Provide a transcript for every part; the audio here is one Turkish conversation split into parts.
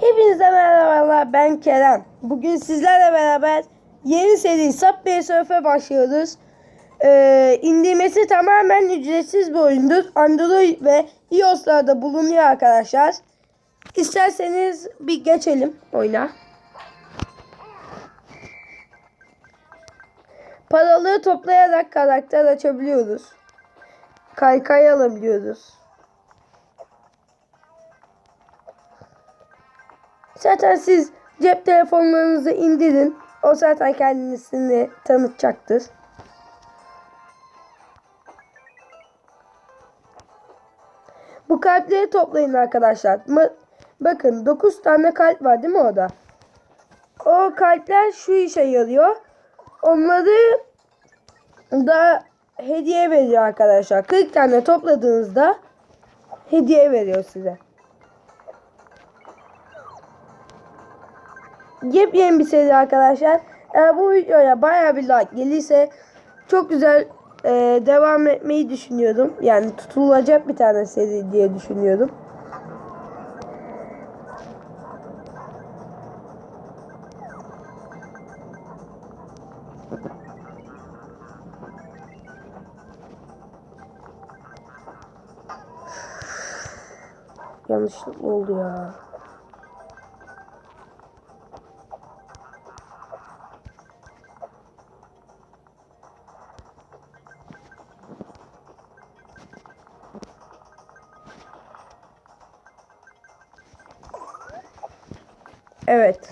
Hepinize merhabalar, ben Kerem. Bugün sizlerle beraber yeni seri Subway Surf'e başlıyoruz. İndirmesi tamamen ücretsiz bir oyundur. Android ve iOS'larda bulunuyor arkadaşlar. İsterseniz bir geçelim oyuna. Paraları toplayarak karakter açabiliyoruz. Kaykay alabiliyoruz. Zaten siz cep telefonlarınızı indirin. O zaten kendisini tanıtacaktır. Bu kalpleri toplayın arkadaşlar. Bakın 9 tane kalp var değil mi orada? O kalpler şu işe yarıyor. Onları da hediye veriyor arkadaşlar. 40 tane topladığınızda hediye veriyor size. Yepyeni bir seri arkadaşlar. Eğer bu videoya bayağı bir like gelirse çok güzel devam etmeyi düşünüyorum. Yani tutulacak bir tane seri diye düşünüyorum. Yanlışlıkla oldu ya. Evet.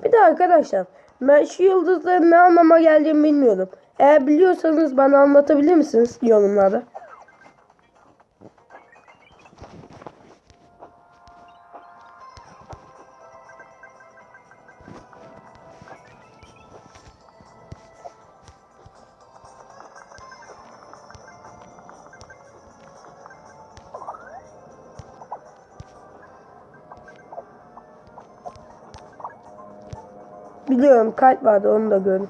Bir de arkadaşlar, ben şu yıldızların ne anlama geldiğini bilmiyorum. Eğer biliyorsanız bana anlatabilir misiniz yorumlarda? Biliyorum, kalp vardı, onu da görün.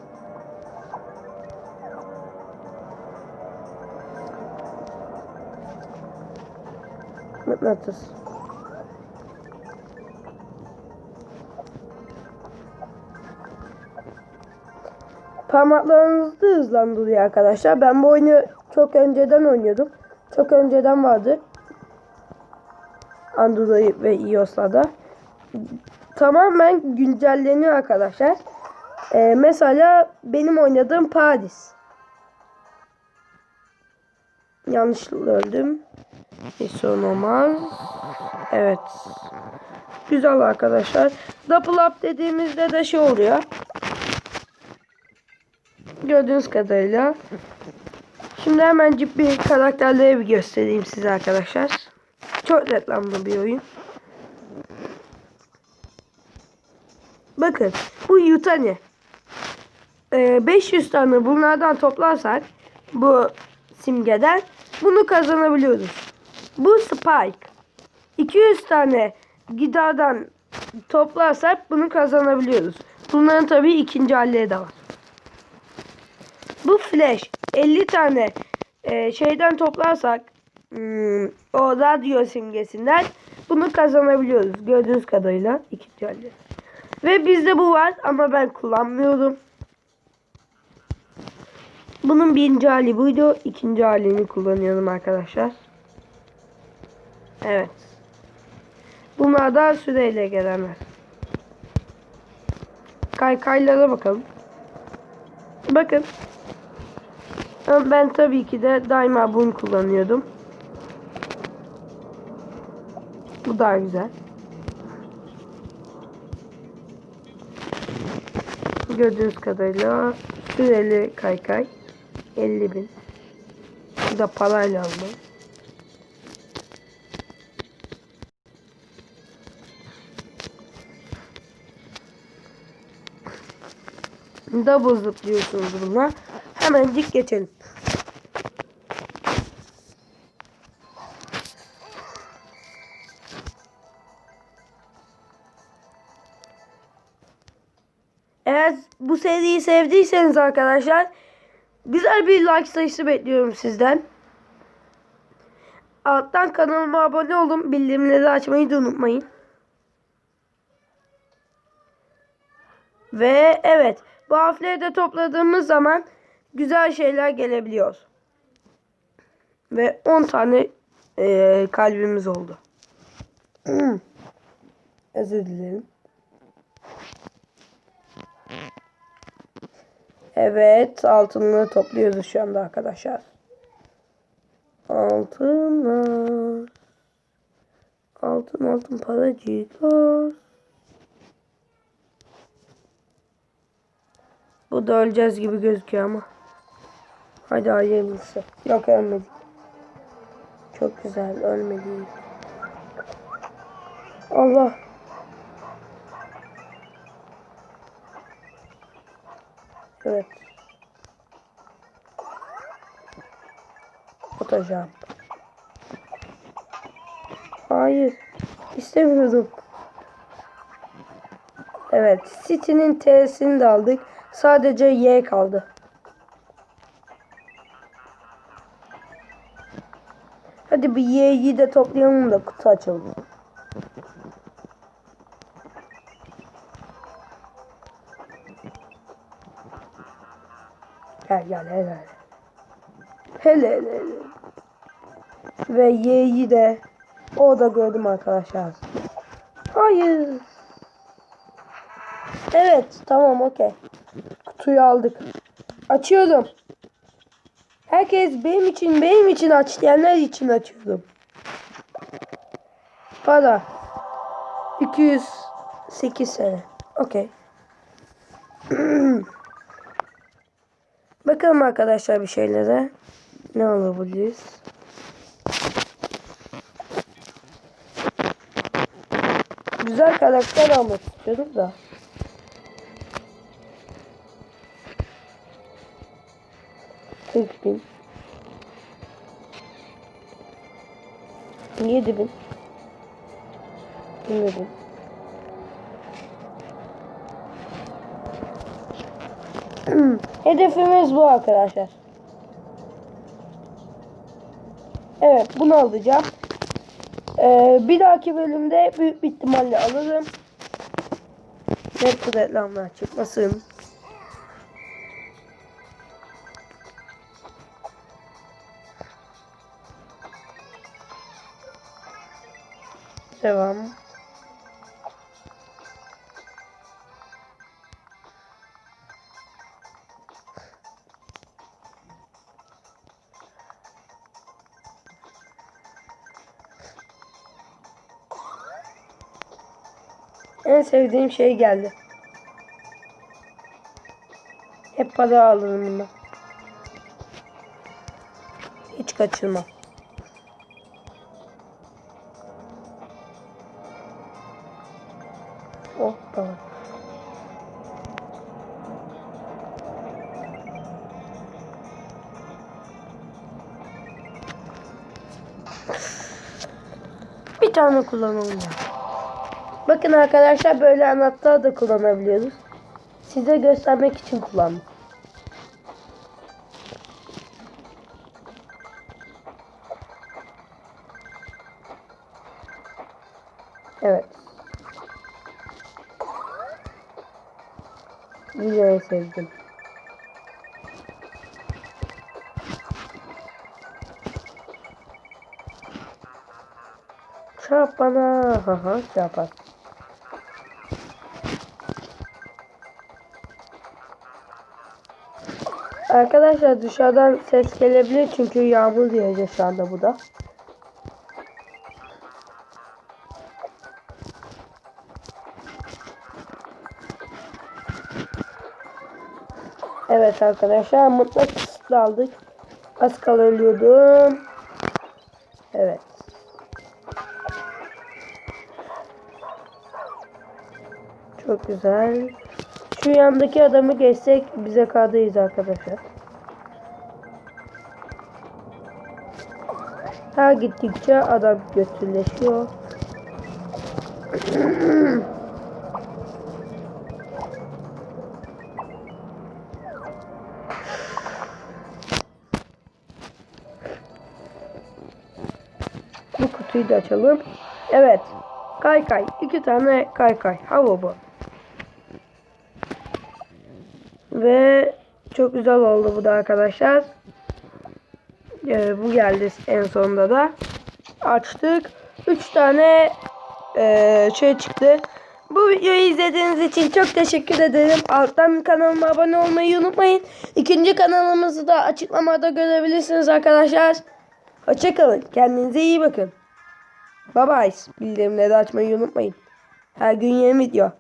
Mıknatıs. Parmaklarınızı hızlandırıyor arkadaşlar. Ben bu oyunu çok önceden oynuyordum. Çok önceden vardı. Android ve iOS'larda. Tamamen güncelleniyor arkadaşlar. Mesela benim oynadığım Paris. Yanlışlıkla öldüm. Bir sorun olmaz. Evet. Güzel arkadaşlar. Double up dediğimizde de şey oluyor. Gördüğünüz kadarıyla. Şimdi hemencik bir karakterleri bir göstereyim size arkadaşlar. Çok reklamlı bir oyun. Bakın bu Yutani. 500 tane bunlardan toplarsak bu simgeden bunu kazanabiliyoruz. Bu Spike. 200 tane gitardan toplarsak bunu kazanabiliyoruz. Bunların tabii ikinci halleri de var. Bu Flash. 50 tane şeyden toplarsak o radyo simgesinden bunu kazanabiliyoruz. Gördüğünüz kadarıyla ikinci halleri. Ve bizde bu var ama ben kullanmıyorum. Bunun birinci hali buydu. İkinci halini kullanıyorum arkadaşlar. Evet. Bunlar da süreyle gelenler. Kaykaylara bakalım. Bakın. Ben tabii ki de daima bunu kullanıyordum. Bu daha güzel. Gördüğünüz kadarıyla süreli kaykay 50.000. Bu da parayla aldım. Double zıplıyorsunuz bununla. Hemencik geçelim. Eğer bu seriyi sevdiyseniz arkadaşlar güzel bir like sayısı bekliyorum sizden. Alttan kanalıma abone olun. Bildirimleri açmayı da unutmayın. Ve evet, bu harfleri de topladığımız zaman güzel şeyler gelebiliyor. Ve 10 tane kalbimiz oldu. Özür dilerim. Evet, altınları topluyoruz şu anda arkadaşlar. Altınlar. Altın paracıklar. Bu da öleceğiz gibi gözüküyor ama. Hadi hayırlısı. Yok, ölmedik. Çok güzel, ölmedik. Allah. Evet. Atacağım. Hayır. İstemiyordum. Evet. City'nin T'sini de aldık. Sadece Y kaldı. Hadi bir Y'yi de toplayalım da kutu açalım. Gel hele. Hele. Ve Y'yi de o da gördüm arkadaşlar. Hayır. Evet, tamam, okey. Kutuyu aldık. Açıyorum. Herkes benim için aç diyenler için açıyorum. Para. 208 sene. Okey. Bakalım arkadaşlar bir şeylere. Ne alabiliriz? Güzel karakter almak istiyorum da. $40.000. 7.000. 20.000. Hedefimiz bu arkadaşlar. Evet, bunu alacağım. Bir dahaki bölümde büyük bir ihtimalle alırım. Hep reklamlar çıkmasın. Devam. En sevdiğim şey geldi. Hep para alırım bundan. Hiç kaçırmam. Oh, tamam. Bir tane kullanalım ya. Bakın arkadaşlar, böyle anahtar da kullanabiliyoruz. Size göstermek için kullandım. Evet. Videoyu sevdim. Çarp bana. Haha, çarpar. Arkadaşlar dışarıdan ses gelebilir çünkü yağmur yağacak şu anda bu da. Evet arkadaşlar, mutlak kısıtlı aldık. Az kala ölüyordum. Evet. Çok güzel. Şu yandaki adamı geçsek bize kadayız arkadaşlar. Her gittikçe adam kötüleşiyor. Bu kutuyu da açalım. Evet. Kaykay. 2 tane kaykay. Hava bu. Ve çok güzel oldu bu da arkadaşlar. Bu geldi en sonunda da. Açtık. 3 tane şey çıktı. Bu videoyu izlediğiniz için çok teşekkür ederim. Alttan kanalıma abone olmayı unutmayın. İkinci kanalımızı da açıklamada görebilirsiniz arkadaşlar. Hoşçakalın. Kendinize iyi bakın. Bye bye. Bildirimleri açmayı unutmayın. Her gün yeni video.